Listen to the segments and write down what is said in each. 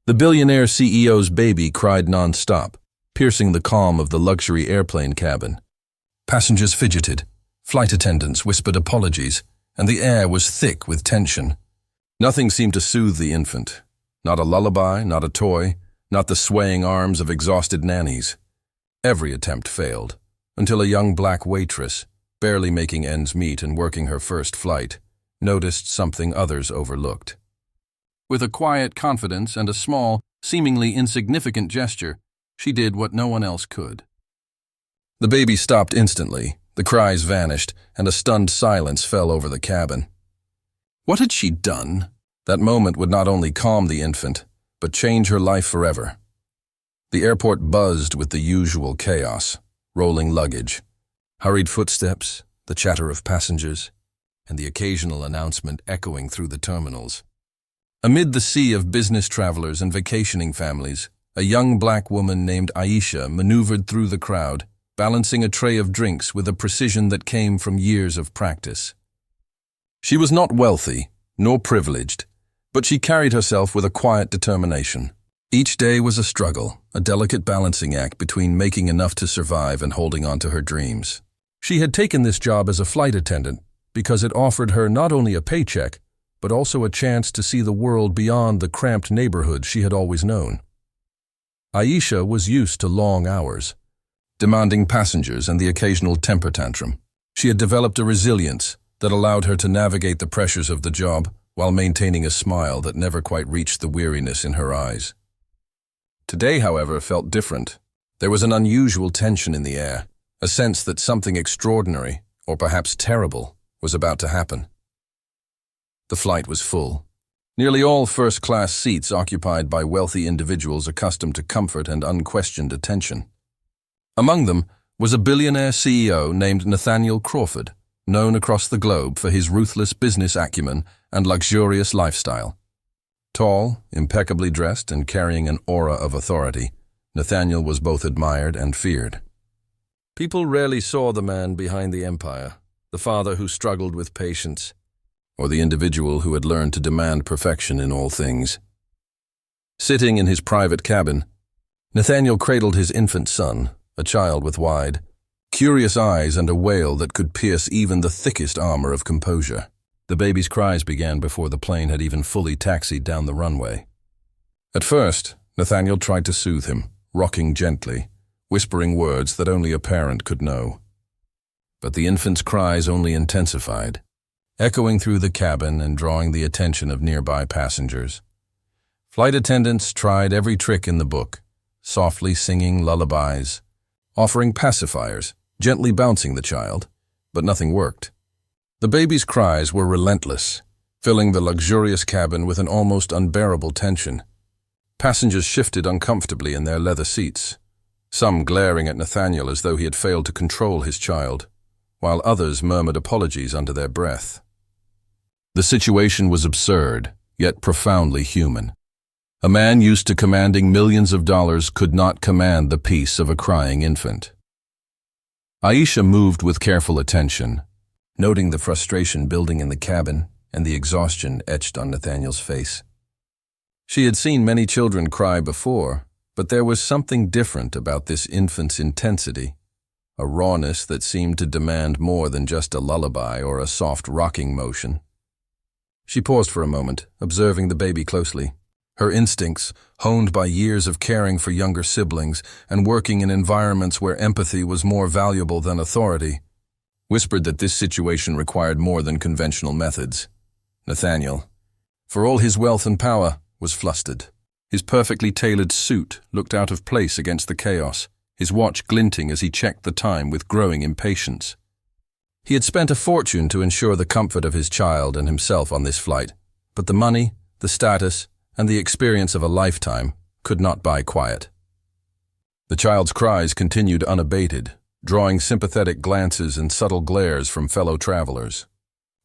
The billionaire CEO's baby cried nonstop, piercing the calm of the luxury airplane cabin. Passengers fidgeted, flight attendants whispered apologies, and the air was thick with tension. Nothing seemed to soothe the infant. Not a lullaby, not a toy, not the swaying arms of exhausted nannies. Every attempt failed, until a young black waitress, barely making ends meet and working her first flight, noticed something others overlooked. With a quiet confidence and a small, seemingly insignificant gesture, she did what no one else could. The baby stopped instantly, the cries vanished, and a stunned silence fell over the cabin. What had she done? That moment would not only calm the infant, but change her life forever. The airport buzzed with the usual chaos, rolling luggage, hurried footsteps, the chatter of passengers, and the occasional announcement echoing through the terminals. Amid the sea of business travelers and vacationing families, a young black woman named Aisha maneuvered through the crowd, balancing a tray of drinks with a precision that came from years of practice. She was not wealthy, nor privileged, but she carried herself with a quiet determination. Each day was a struggle, a delicate balancing act between making enough to survive and holding on to her dreams. She had taken this job as a flight attendant because it offered her not only a paycheck, but also a chance to see the world beyond the cramped neighborhood she had always known. Aisha was used to long hours, demanding passengers and the occasional temper tantrum. She had developed a resilience that allowed her to navigate the pressures of the job while maintaining a smile that never quite reached the weariness in her eyes. Today, however, felt different. There was an unusual tension in the air, a sense that something extraordinary, or perhaps terrible, was about to happen. The flight was full. Nearly all first-class seats occupied by wealthy individuals accustomed to comfort and unquestioned attention. Among them was a billionaire CEO named Nathaniel Crawford, known across the globe for his ruthless business acumen and luxurious lifestyle. Tall, impeccably dressed, and carrying an aura of authority, Nathaniel was both admired and feared. People rarely saw the man behind the empire, the father who struggled with patience, or the individual who had learned to demand perfection in all things. Sitting in his private cabin, Nathaniel cradled his infant son, a child with wide, curious eyes and a wail that could pierce even the thickest armor of composure. The baby's cries began before the plane had even fully taxied down the runway. At first, Nathaniel tried to soothe him, rocking gently, whispering words that only a parent could know. But the infant's cries only intensified, echoing through the cabin and drawing the attention of nearby passengers. Flight attendants tried every trick in the book, softly singing lullabies, offering pacifiers, gently bouncing the child, but nothing worked. The baby's cries were relentless, filling the luxurious cabin with an almost unbearable tension. Passengers shifted uncomfortably in their leather seats, some glaring at Nathaniel as though he had failed to control his child, while others murmured apologies under their breath. The situation was absurd, yet profoundly human. A man used to commanding millions of dollars could not command the peace of a crying infant. Aisha moved with careful attention, noting the frustration building in the cabin and the exhaustion etched on Nathaniel's face. She had seen many children cry before, but there was something different about this infant's intensity, a rawness that seemed to demand more than just a lullaby or a soft rocking motion. She paused for a moment, observing the baby closely. Her instincts, honed by years of caring for younger siblings and working in environments where empathy was more valuable than authority, whispered that this situation required more than conventional methods. Nathaniel, for all his wealth and power, was flustered. His perfectly tailored suit looked out of place against the chaos, his watch glinting as he checked the time with growing impatience. He had spent a fortune to ensure the comfort of his child and himself on this flight, but the money, the status, and the experience of a lifetime could not buy quiet. The child's cries continued unabated, drawing sympathetic glances and subtle glares from fellow travelers.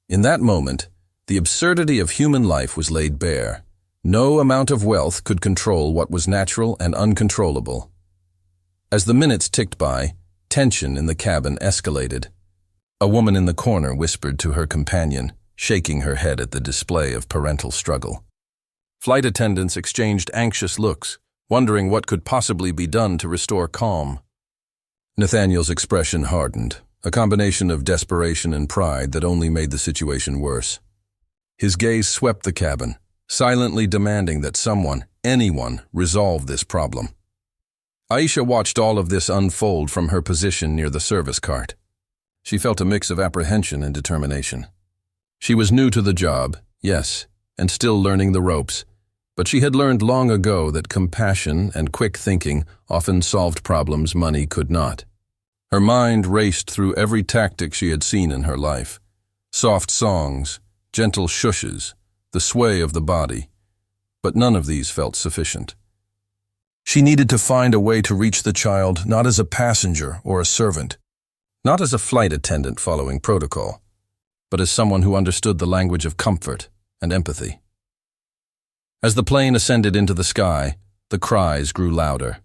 In that moment, the absurdity of human life was laid bare. No amount of wealth could control what was natural and uncontrollable. As the minutes ticked by, tension in the cabin escalated. A woman in the corner whispered to her companion, shaking her head at the display of parental struggle. Flight attendants exchanged anxious looks, wondering what could possibly be done to restore calm. Nathaniel's expression hardened, a combination of desperation and pride that only made the situation worse. His gaze swept the cabin, silently demanding that someone, anyone, resolve this problem. Aisha watched all of this unfold from her position near the service cart. She felt a mix of apprehension and determination. She was new to the job, yes, and still learning the ropes, but she had learned long ago that compassion and quick thinking often solved problems money could not. Her mind raced through every tactic she had seen in her life. Soft songs, gentle shushes, the sway of the body. But none of these felt sufficient. She needed to find a way to reach the child not as a passenger or a servant, not as a flight attendant following protocol, but as someone who understood the language of comfort and empathy. As the plane ascended into the sky, the cries grew louder.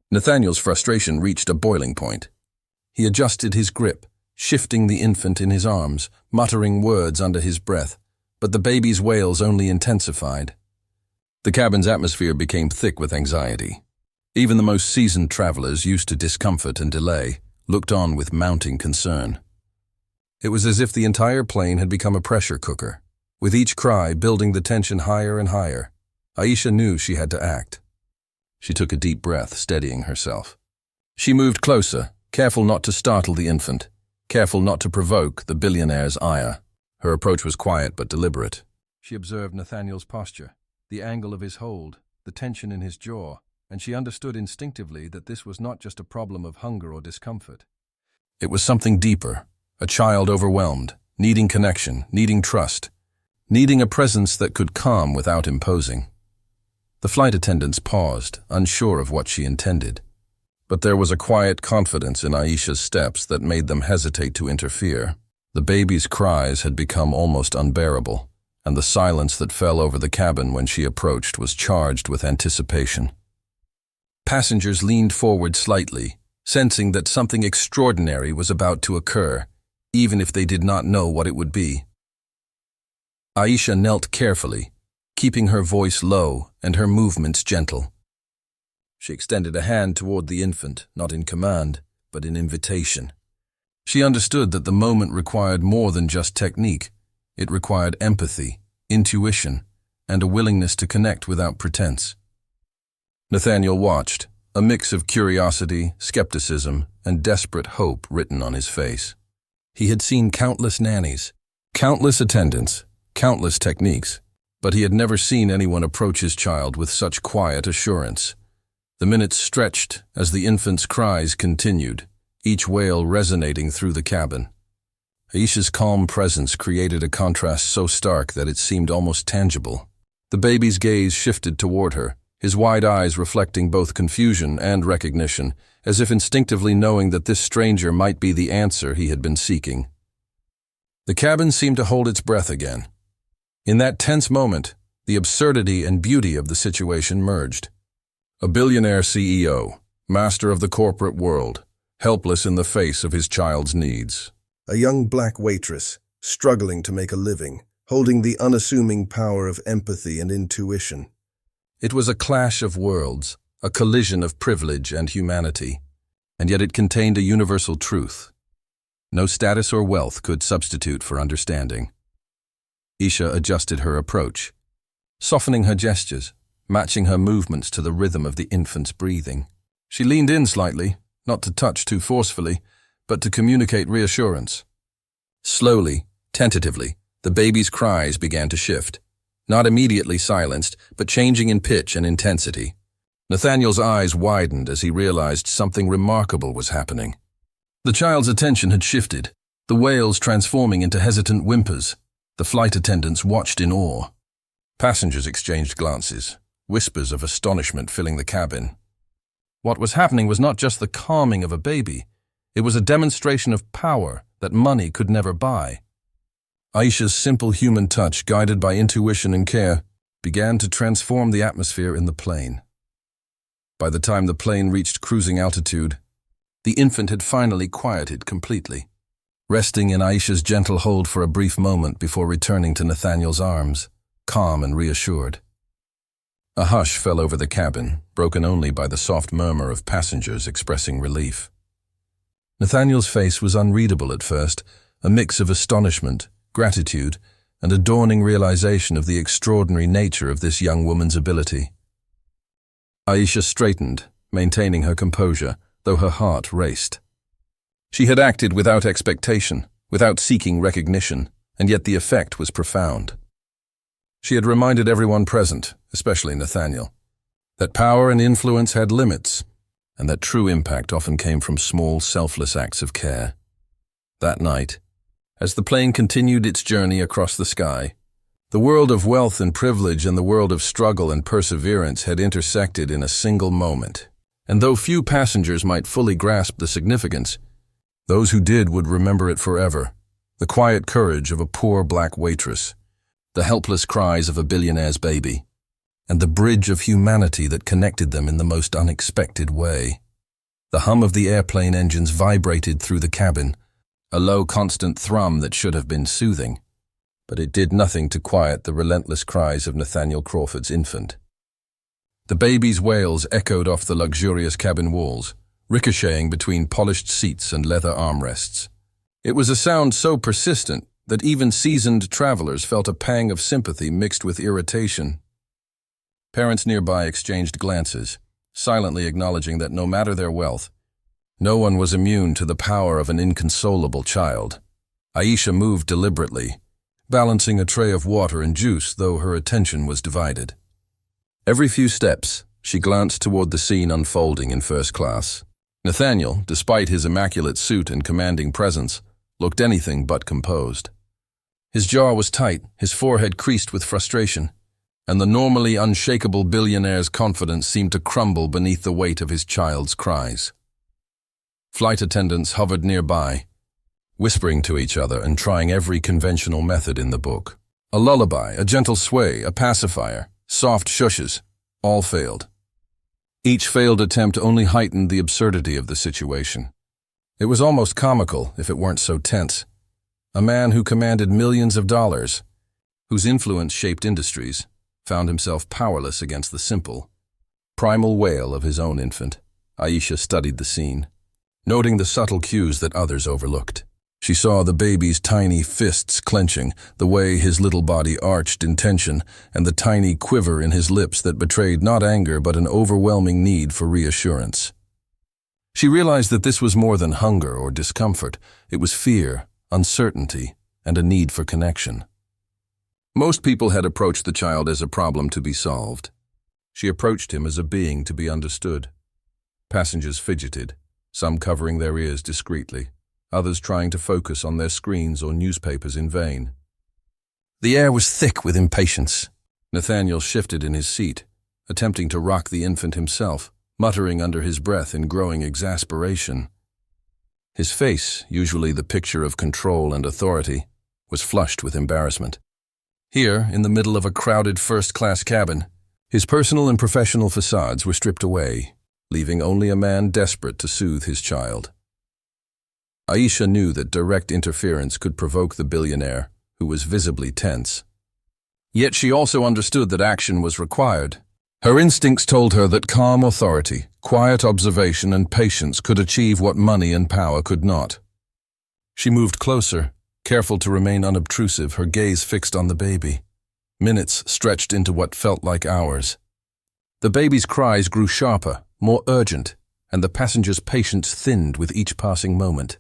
Nathaniel's frustration reached a boiling point. He adjusted his grip, shifting the infant in his arms, muttering words under his breath, but the baby's wails only intensified. The cabin's atmosphere became thick with anxiety. Even the most seasoned travelers, used to discomfort and delay, looked on with mounting concern. It was as if the entire plane had become a pressure cooker, with each cry building the tension higher and higher. Aisha knew she had to act. She took a deep breath, steadying herself. She moved closer, careful not to startle the infant, careful not to provoke the billionaire's ire. Her approach was quiet but deliberate. She observed Nathaniel's posture, the angle of his hold, the tension in his jaw, and she understood instinctively that this was not just a problem of hunger or discomfort. It was something deeper, a child overwhelmed, needing connection, needing trust, needing a presence that could calm without imposing. The flight attendants paused, unsure of what she intended. But there was a quiet confidence in Aisha's steps that made them hesitate to interfere. The baby's cries had become almost unbearable, and the silence that fell over the cabin when she approached was charged with anticipation. Passengers leaned forward slightly, sensing that something extraordinary was about to occur, even if they did not know what it would be. Aisha knelt carefully, keeping her voice low and her movements gentle. She extended a hand toward the infant, not in command, but in invitation. She understood that the moment required more than just technique. It required empathy, intuition, and a willingness to connect without pretense. Nathaniel watched, a mix of curiosity, skepticism, and desperate hope written on his face. He had seen countless nannies, countless attendants, countless techniques, but he had never seen anyone approach his child with such quiet assurance. The minutes stretched as the infant's cries continued, each wail resonating through the cabin. Aisha's calm presence created a contrast so stark that it seemed almost tangible. The baby's gaze shifted toward her, his wide eyes reflecting both confusion and recognition, as if instinctively knowing that this stranger might be the answer he had been seeking. The cabin seemed to hold its breath again. In that tense moment, the absurdity and beauty of the situation merged. A billionaire CEO, master of the corporate world, helpless in the face of his child's needs. A young black waitress, struggling to make a living, holding the unassuming power of empathy and intuition. It was a clash of worlds, a collision of privilege and humanity, and yet it contained a universal truth. No status or wealth could substitute for understanding. Aisha adjusted her approach, softening her gestures, matching her movements to the rhythm of the infant's breathing. She leaned in slightly, not to touch too forcefully, but to communicate reassurance. Slowly, tentatively, the baby's cries began to shift, not immediately silenced, but changing in pitch and intensity. Nathaniel's eyes widened as he realized something remarkable was happening. The child's attention had shifted, the wails transforming into hesitant whimpers. The flight attendants watched in awe. Passengers exchanged glances, whispers of astonishment filling the cabin. What was happening was not just the calming of a baby, it was a demonstration of power that money could never buy. Aisha's simple human touch, guided by intuition and care, began to transform the atmosphere in the plane. By the time the plane reached cruising altitude, the infant had finally quieted completely, resting in Aisha's gentle hold for a brief moment before returning to Nathaniel's arms, calm and reassured. A hush fell over the cabin, broken only by the soft murmur of passengers expressing relief. Nathaniel's face was unreadable at first, a mix of astonishment, gratitude, and a dawning realization of the extraordinary nature of this young woman's ability. Aisha straightened, maintaining her composure, though her heart raced. She had acted without expectation, without seeking recognition, and yet the effect was profound. She had reminded everyone present, especially Nathaniel, that power and influence had limits, and that true impact often came from small, selfless acts of care. That night, as the plane continued its journey across the sky, the world of wealth and privilege and the world of struggle and perseverance had intersected in a single moment. And though few passengers might fully grasp the significance, those who did would remember it forever. The quiet courage of a poor black waitress, the helpless cries of a billionaire's baby, and the bridge of humanity that connected them in the most unexpected way. The hum of the airplane engines vibrated through the cabin, a low, constant thrum that should have been soothing, but it did nothing to quiet the relentless cries of Nathaniel Crawford's infant. The baby's wails echoed off the luxurious cabin walls, ricocheting between polished seats and leather armrests. It was a sound so persistent that even seasoned travelers felt a pang of sympathy mixed with irritation. Parents nearby exchanged glances, silently acknowledging that no matter their wealth, no one was immune to the power of an inconsolable child. Aisha moved deliberately, balancing a tray of water and juice, though her attention was divided. Every few steps, she glanced toward the scene unfolding in first class. Nathaniel, despite his immaculate suit and commanding presence, looked anything but composed. His jaw was tight, his forehead creased with frustration, and the normally unshakable billionaire's confidence seemed to crumble beneath the weight of his child's cries. Flight attendants hovered nearby, whispering to each other and trying every conventional method in the book. A lullaby, a gentle sway, a pacifier, soft shushes, all failed. Each failed attempt only heightened the absurdity of the situation. It was almost comical if it weren't so tense. A man who commanded millions of dollars, whose influence shaped industries, found himself powerless against the simple, primal wail of his own infant. Aisha studied the scene, noting the subtle cues that others overlooked. She saw the baby's tiny fists clenching, the way his little body arched in tension, and the tiny quiver in his lips that betrayed not anger but an overwhelming need for reassurance. She realized that this was more than hunger or discomfort. It was fear, uncertainty, and a need for connection. Most people had approached the child as a problem to be solved. She approached him as a being to be understood. Passengers fidgeted, some covering their ears discreetly, others trying to focus on their screens or newspapers in vain. The air was thick with impatience. Nathaniel shifted in his seat, attempting to rock the infant himself, muttering under his breath in growing exasperation. His face, usually the picture of control and authority, was flushed with embarrassment. Here, in the middle of a crowded first-class cabin, his personal and professional facades were stripped away, leaving only a man desperate to soothe his child. Aisha knew that direct interference could provoke the billionaire, who was visibly tense. Yet she also understood that action was required. Her instincts told her that calm authority, quiet observation, and patience could achieve what money and power could not. She moved closer, careful to remain unobtrusive, her gaze fixed on the baby. Minutes stretched into what felt like hours. The baby's cries grew sharper, more urgent, and the passengers' patience thinned with each passing moment.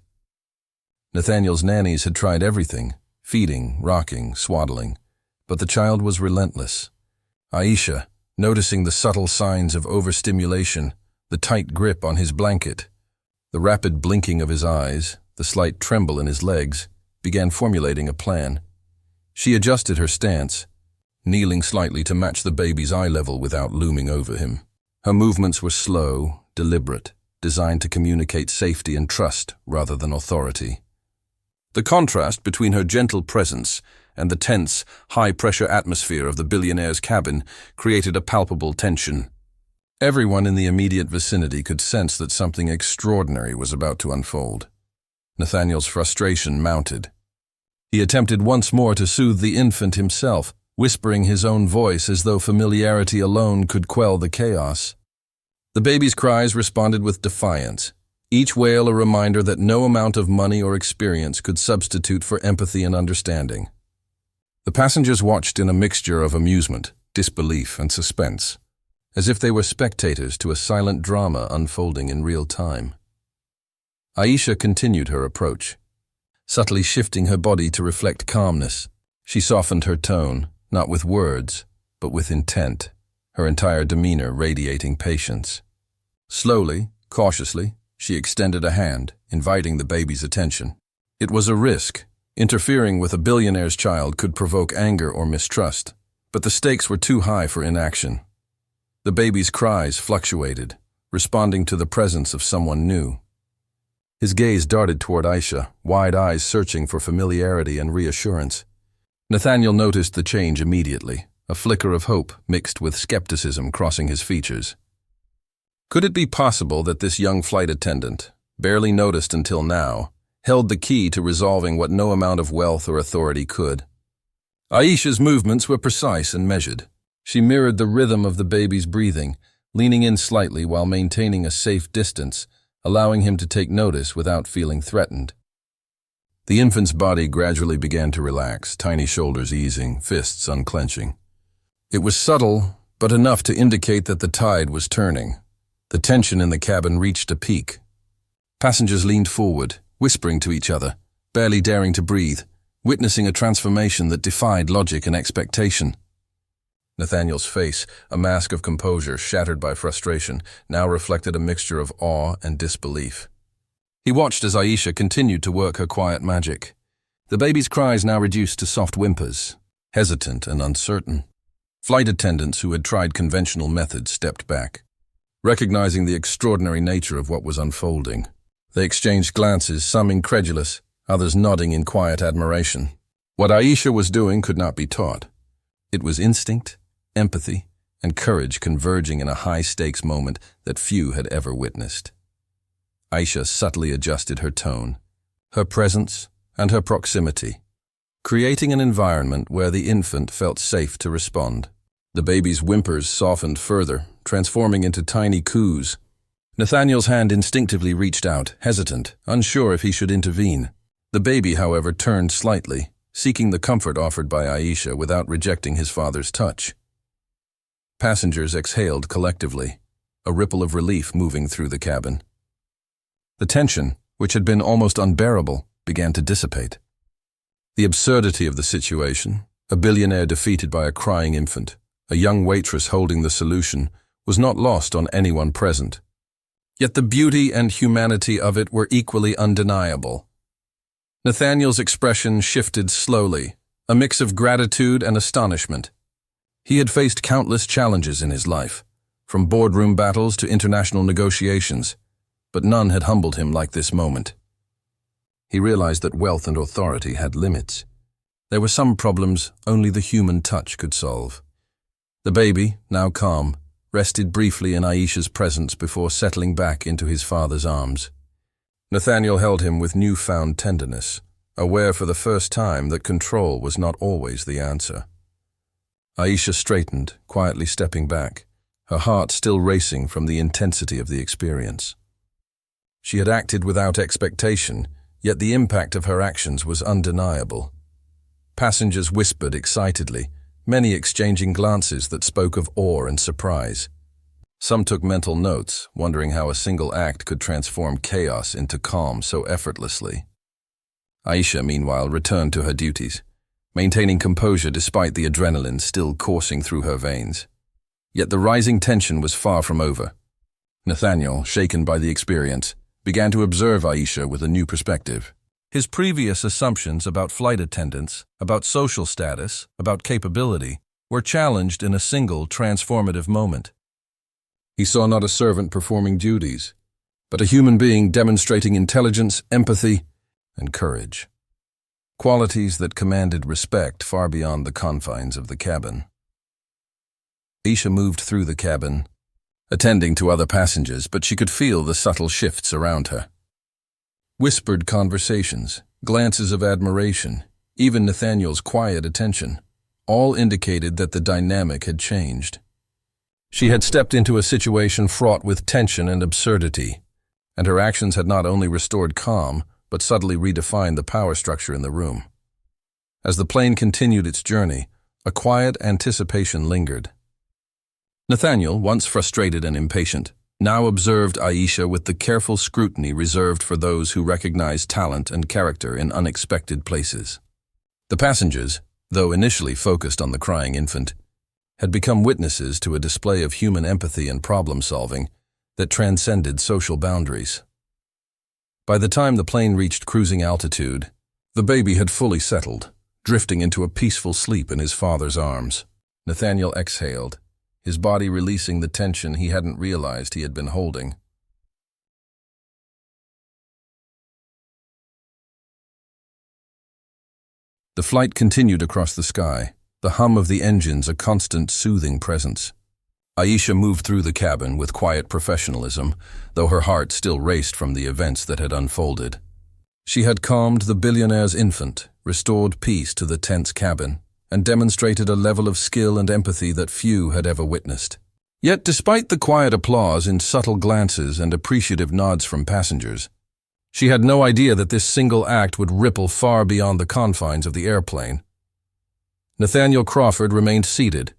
Nathaniel's nannies had tried everything, feeding, rocking, swaddling, but the child was relentless. Aisha, noticing the subtle signs of overstimulation, the tight grip on his blanket, the rapid blinking of his eyes, the slight tremble in his legs, began formulating a plan. She adjusted her stance, kneeling slightly to match the baby's eye level without looming over him. Her movements were slow, deliberate, designed to communicate safety and trust rather than authority. The contrast between her gentle presence and the tense, high-pressure atmosphere of the billionaire's cabin created a palpable tension. Everyone in the immediate vicinity could sense that something extraordinary was about to unfold. Nathaniel's frustration mounted. He attempted once more to soothe the infant himself, whispering his own voice as though familiarity alone could quell the chaos. The baby's cries responded with defiance, each wail a reminder that no amount of money or experience could substitute for empathy and understanding. The passengers watched in a mixture of amusement, disbelief, and suspense, as if they were spectators to a silent drama unfolding in real time. Aisha continued her approach, subtly shifting her body to reflect calmness. She softened her tone, not with words, but with intent, her entire demeanor radiating patience. Slowly, cautiously, she extended a hand, inviting the baby's attention. It was a risk. Interfering with a billionaire's child could provoke anger or mistrust, but the stakes were too high for inaction. The baby's cries fluctuated, responding to the presence of someone new. His gaze darted toward Aisha, wide eyes searching for familiarity and reassurance. Nathaniel noticed the change immediately, a flicker of hope mixed with skepticism crossing his features. Could it be possible that this young flight attendant, barely noticed until now, held the key to resolving what no amount of wealth or authority could? Aisha's movements were precise and measured. She mirrored the rhythm of the baby's breathing, leaning in slightly while maintaining a safe distance, allowing him to take notice without feeling threatened. The infant's body gradually began to relax, tiny shoulders easing, fists unclenching. It was subtle, but enough to indicate that the tide was turning. The tension in the cabin reached a peak. Passengers leaned forward, whispering to each other, barely daring to breathe, witnessing a transformation that defied logic and expectation. Nathaniel's face, a mask of composure shattered by frustration, now reflected a mixture of awe and disbelief. He watched as Aisha continued to work her quiet magic. The baby's cries now reduced to soft whimpers, hesitant and uncertain. Flight attendants who had tried conventional methods stepped back, recognizing the extraordinary nature of what was unfolding. They exchanged glances, some incredulous, others nodding in quiet admiration. What Aisha was doing could not be taught. It was instinct, empathy, and courage converging in a high-stakes moment that few had ever witnessed. Aisha subtly adjusted her tone, her presence, and her proximity, creating an environment where the infant felt safe to respond. The baby's whimpers softened further, transforming into tiny coos. Nathaniel's hand instinctively reached out, hesitant, unsure if he should intervene. The baby, however, turned slightly, seeking the comfort offered by Aisha without rejecting his father's touch. Passengers exhaled collectively, a ripple of relief moving through the cabin. The tension, which had been almost unbearable, began to dissipate. The absurdity of the situation, a billionaire defeated by a crying infant, a young waitress holding the solution, was not lost on anyone present. Yet the beauty and humanity of it were equally undeniable. Nathaniel's expression shifted slowly, a mix of gratitude and astonishment. He had faced countless challenges in his life, from boardroom battles to international negotiations, but none had humbled him like this moment. He realized that wealth and authority had limits. There were some problems only the human touch could solve. The baby, now calm, rested briefly in Aisha's presence before settling back into his father's arms. Nathaniel held him with newfound tenderness, aware for the first time that control was not always the answer. Aisha straightened, quietly stepping back, her heart still racing from the intensity of the experience. She had acted without expectation, yet the impact of her actions was undeniable. Passengers whispered excitedly, many exchanging glances that spoke of awe and surprise. Some took mental notes, wondering how a single act could transform chaos into calm so effortlessly. Aisha, meanwhile, returned to her duties, maintaining composure despite the adrenaline still coursing through her veins. Yet the rising tension was far from over. Nathaniel, shaken by the experience, began to observe Aisha with a new perspective. His previous assumptions about flight attendants, about social status, about capability, were challenged in a single transformative moment. He saw not a servant performing duties, but a human being demonstrating intelligence, empathy, and courage. Qualities that commanded respect far beyond the confines of the cabin. Aisha moved through the cabin, attending to other passengers, but she could feel the subtle shifts around her. Whispered conversations, glances of admiration, even Nathaniel's quiet attention, all indicated that the dynamic had changed. She had stepped into a situation fraught with tension and absurdity, and her actions had not only restored calm, but subtly redefined the power structure in the room. As the plane continued its journey, a quiet anticipation lingered. Nathaniel, once frustrated and impatient, now observed Aisha with the careful scrutiny reserved for those who recognize talent and character in unexpected places. The passengers, though initially focused on the crying infant, had become witnesses to a display of human empathy and problem-solving that transcended social boundaries. By the time the plane reached cruising altitude, the baby had fully settled, drifting into a peaceful sleep in his father's arms. Nathaniel exhaled, his body releasing the tension he hadn't realized he had been holding. The flight continued across the sky, the hum of the engines a constant soothing presence. Aisha moved through the cabin with quiet professionalism, though her heart still raced from the events that had unfolded. She had calmed the billionaire's infant, restored peace to the tense cabin, and demonstrated a level of skill and empathy that few had ever witnessed. Yet despite the quiet applause in subtle glances and appreciative nods from passengers, she had no idea that this single act would ripple far beyond the confines of the airplane. Nathaniel Crawford remained seated,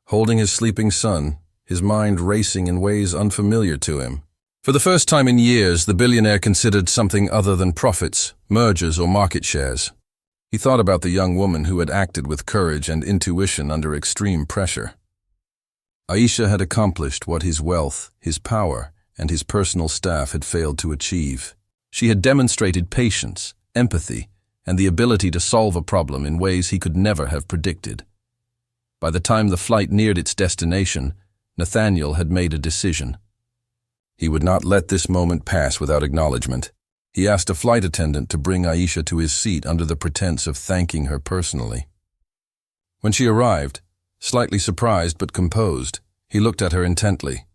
holding his sleeping son, his mind racing in ways unfamiliar to him. For the first time in years, the billionaire considered something other than profits, mergers, or market shares. He thought about the young woman who had acted with courage and intuition under extreme pressure. Aisha had accomplished what his wealth, his power, and his personal staff had failed to achieve. She had demonstrated patience, empathy, and the ability to solve a problem in ways he could never have predicted. By the time the flight neared its destination, Nathaniel had made a decision. He would not let this moment pass without acknowledgement. He asked a flight attendant to bring Aisha to his seat under the pretense of thanking her personally. When she arrived, slightly surprised but composed, he looked at her intently.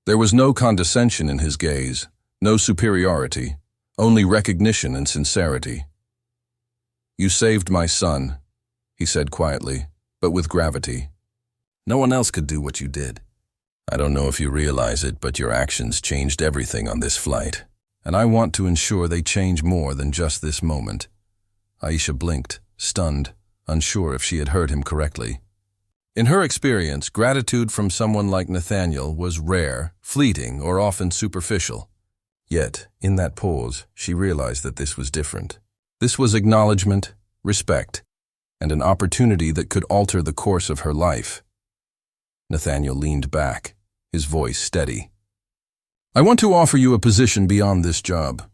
There was no condescension in his gaze, no superiority, only recognition and sincerity. "You saved my son," he said quietly, but with gravity. "No one else could do what you did. I don't know if you realize it, but your actions changed everything on this flight, and I want to ensure they change more than just this moment." Aisha blinked, stunned, unsure if she had heard him correctly. In her experience, gratitude from someone like Nathaniel was rare, fleeting, or often superficial. Yet, in that pause, she realized that this was different. This was acknowledgement, respect, and an opportunity that could alter the course of her life. Nathaniel leaned back, his voice steady. "I want to offer you a position beyond this job.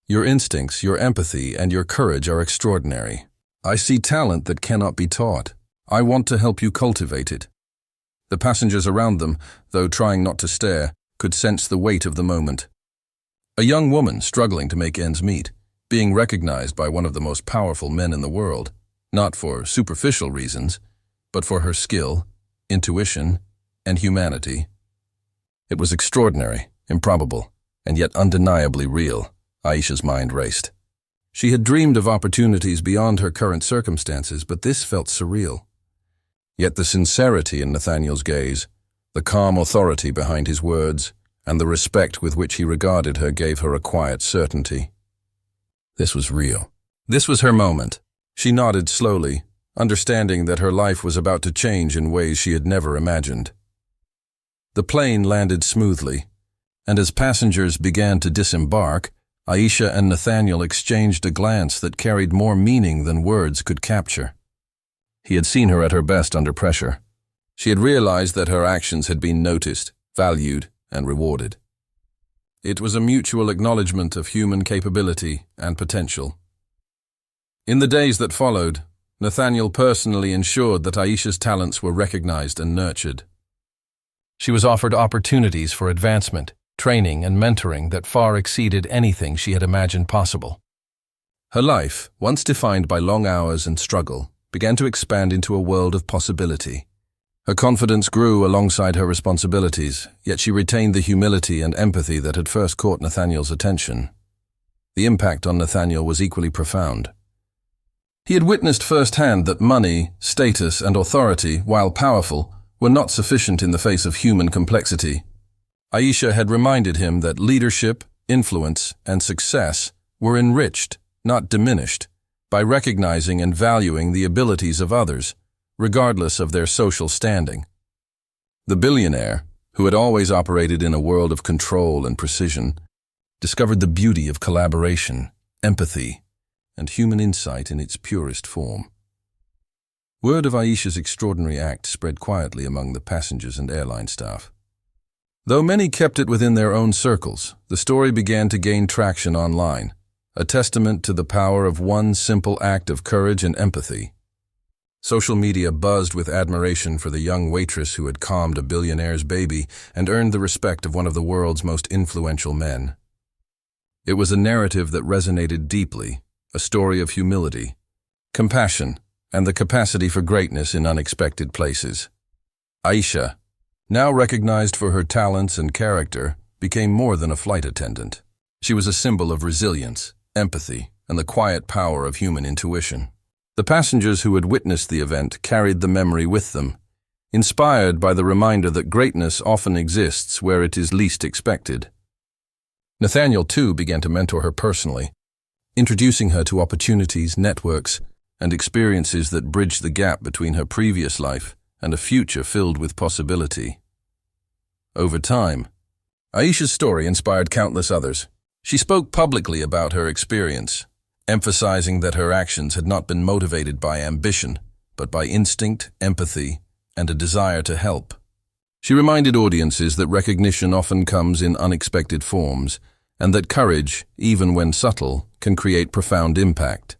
Your instincts, your empathy, and your courage are extraordinary. I see talent that cannot be taught. I want to help you cultivate it." The passengers around them, though trying not to stare, could sense the weight of the moment. A young woman struggling to make ends meet, being recognized by one of the most powerful men in the world, not for superficial reasons, but for her skill, intuition, and humanity. It was extraordinary, improbable, and yet undeniably real. Aisha's mind raced. She had dreamed of opportunities beyond her current circumstances, but this felt surreal. Yet the sincerity in Nathaniel's gaze, the calm authority behind his words, and the respect with which he regarded her gave her a quiet certainty. This was real. This was her moment. She nodded slowly, understanding that her life was about to change in ways she had never imagined. The plane landed smoothly, and as passengers began to disembark, Aisha and Nathaniel exchanged a glance that carried more meaning than words could capture. He had seen her at her best under pressure. She had realized that her actions had been noticed, valued, and rewarded. It was a mutual acknowledgement of human capability and potential. In the days that followed, Nathaniel personally ensured that Aisha's talents were recognized and nurtured. She was offered opportunities for advancement, training, and mentoring that far exceeded anything she had imagined possible. Her life, once defined by long hours and struggle, began to expand into a world of possibility. Her confidence grew alongside her responsibilities, yet she retained the humility and empathy that had first caught Nathaniel's attention. The impact on Nathaniel was equally profound. He had witnessed firsthand that money, status, and authority, while powerful, were not sufficient in the face of human complexity. Aisha had reminded him that leadership, influence, and success were enriched, not diminished, by recognizing and valuing the abilities of others, regardless of their social standing. The billionaire, who had always operated in a world of control and precision, discovered the beauty of collaboration, empathy, and human insight in its purest form. Word of Aisha's extraordinary act spread quietly among the passengers and airline staff. Though many kept it within their own circles, the story began to gain traction online, a testament to the power of one simple act of courage and empathy. Social media buzzed with admiration for the young waitress who had calmed a billionaire's baby and earned the respect of one of the world's most influential men. It was a narrative that resonated deeply, a story of humility, compassion, and the capacity for greatness in unexpected places. Aisha, now recognized for her talents and character, became more than a flight attendant. She was a symbol of resilience, empathy, and the quiet power of human intuition. The passengers who had witnessed the event carried the memory with them, inspired by the reminder that greatness often exists where it is least expected. Nathaniel, too, began to mentor her personally, introducing her to opportunities, networks, and experiences that bridged the gap between her previous life and a future filled with possibility. Over time, Aisha's story inspired countless others. She spoke publicly about her experience, emphasizing that her actions had not been motivated by ambition, but by instinct, empathy, and a desire to help. She reminded audiences that recognition often comes in unexpected forms, and that courage, even when subtle, can create profound impact.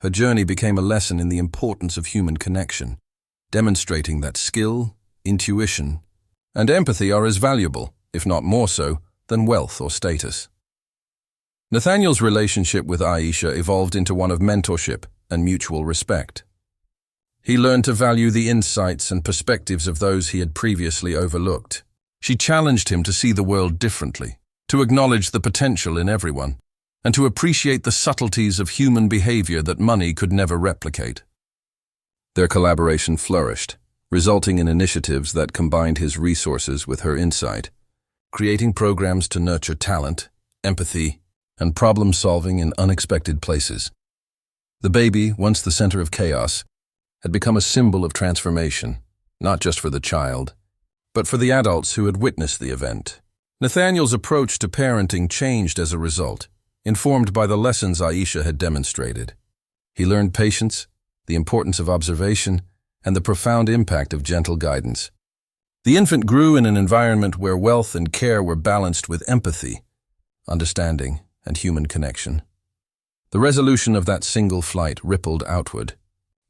Her journey became a lesson in the importance of human connection, demonstrating that skill, intuition, and empathy are as valuable, if not more so, than wealth or status. Nathaniel's relationship with Aisha evolved into one of mentorship and mutual respect. He learned to value the insights and perspectives of those he had previously overlooked. She challenged him to see the world differently, to acknowledge the potential in everyone, and to appreciate the subtleties of human behavior that money could never replicate. Their collaboration flourished, resulting in initiatives that combined his resources with her insight, creating programs to nurture talent, empathy, and problem-solving in unexpected places. The baby, once the center of chaos, had become a symbol of transformation, not just for the child, but for the adults who had witnessed the event. Nathaniel's approach to parenting changed as a result, informed by the lessons Aisha had demonstrated. He learned patience, the importance of observation, and the profound impact of gentle guidance. The infant grew in an environment where wealth and care were balanced with empathy, understanding, and human connection. The resolution of that single flight rippled outward,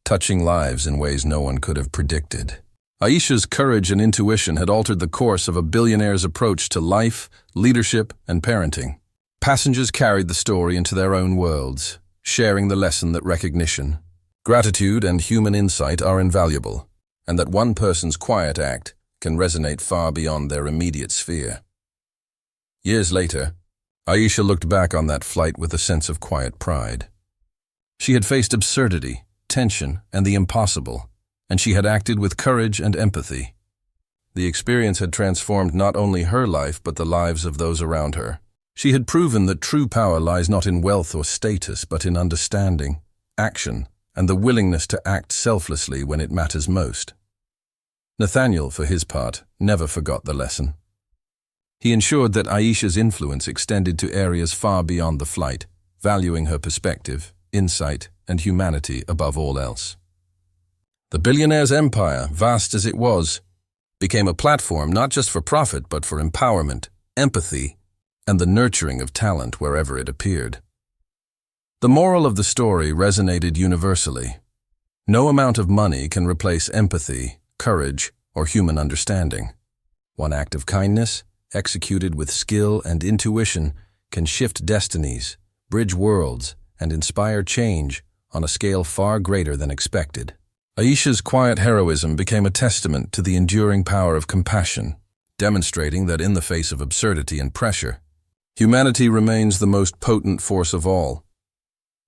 touching lives in ways no one could have predicted. Aisha's courage and intuition had altered the course of a billionaire's approach to life, leadership, and parenting. Passengers carried the story into their own worlds, sharing the lesson that recognition, gratitude, and human insight are invaluable, and that one person's quiet act can resonate far beyond their immediate sphere. Years later, Aisha looked back on that flight with a sense of quiet pride. She had faced absurdity, tension, and the impossible, and she had acted with courage and empathy. The experience had transformed not only her life but the lives of those around her. She had proven that true power lies not in wealth or status but in understanding, action, and the willingness to act selflessly when it matters most. Nathaniel, for his part, never forgot the lesson. He ensured that Aisha's influence extended to areas far beyond the flight, valuing her perspective, insight, and humanity above all else. The billionaire's empire, vast as it was, became a platform not just for profit but for empowerment, empathy, and the nurturing of talent wherever it appeared. The moral of the story resonated universally. No amount of money can replace empathy, courage, or human understanding. One act of kindness, executed with skill and intuition, can shift destinies, bridge worlds, and inspire change on a scale far greater than expected. Aisha's quiet heroism became a testament to the enduring power of compassion, demonstrating that in the face of absurdity and pressure, humanity remains the most potent force of all.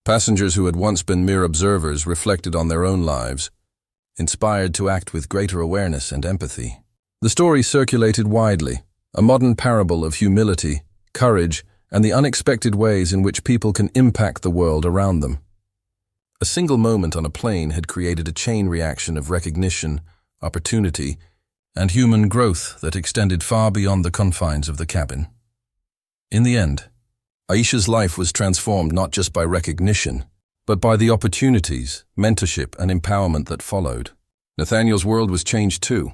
Passengers who had once been mere observers reflected on their own lives, inspired to act with greater awareness and empathy. The story circulated widely, a modern parable of humility, courage, and the unexpected ways in which people can impact the world around them. A single moment on a plane had created a chain reaction of recognition, opportunity, and human growth that extended far beyond the confines of the cabin. In the end, Aisha's life was transformed not just by recognition, but by the opportunities, mentorship, and empowerment that followed. Nathaniel's world was changed too.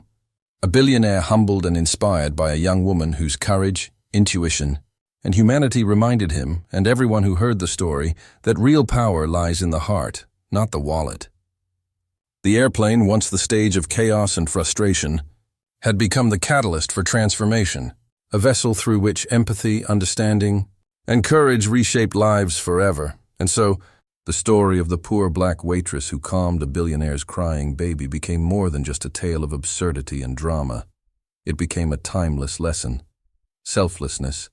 A billionaire humbled and inspired by a young woman whose courage, intuition, and humanity reminded him, and everyone who heard the story, that real power lies in the heart, not the wallet. The airplane, once the stage of chaos and frustration, had become the catalyst for transformation, a vessel through which empathy, understanding, and courage reshaped lives forever. And so, the story of the poor black waitress who calmed a billionaire's crying baby became more than just a tale of absurdity and drama. It became a timeless lesson. Selflessness,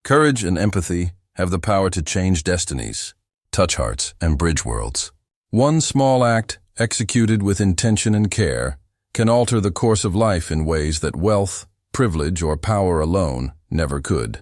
courage, and empathy have the power to change destinies, touch hearts, and bridge worlds. One small act, executed with intention and care, can alter the course of life in ways that wealth, privilege, or power alone never could.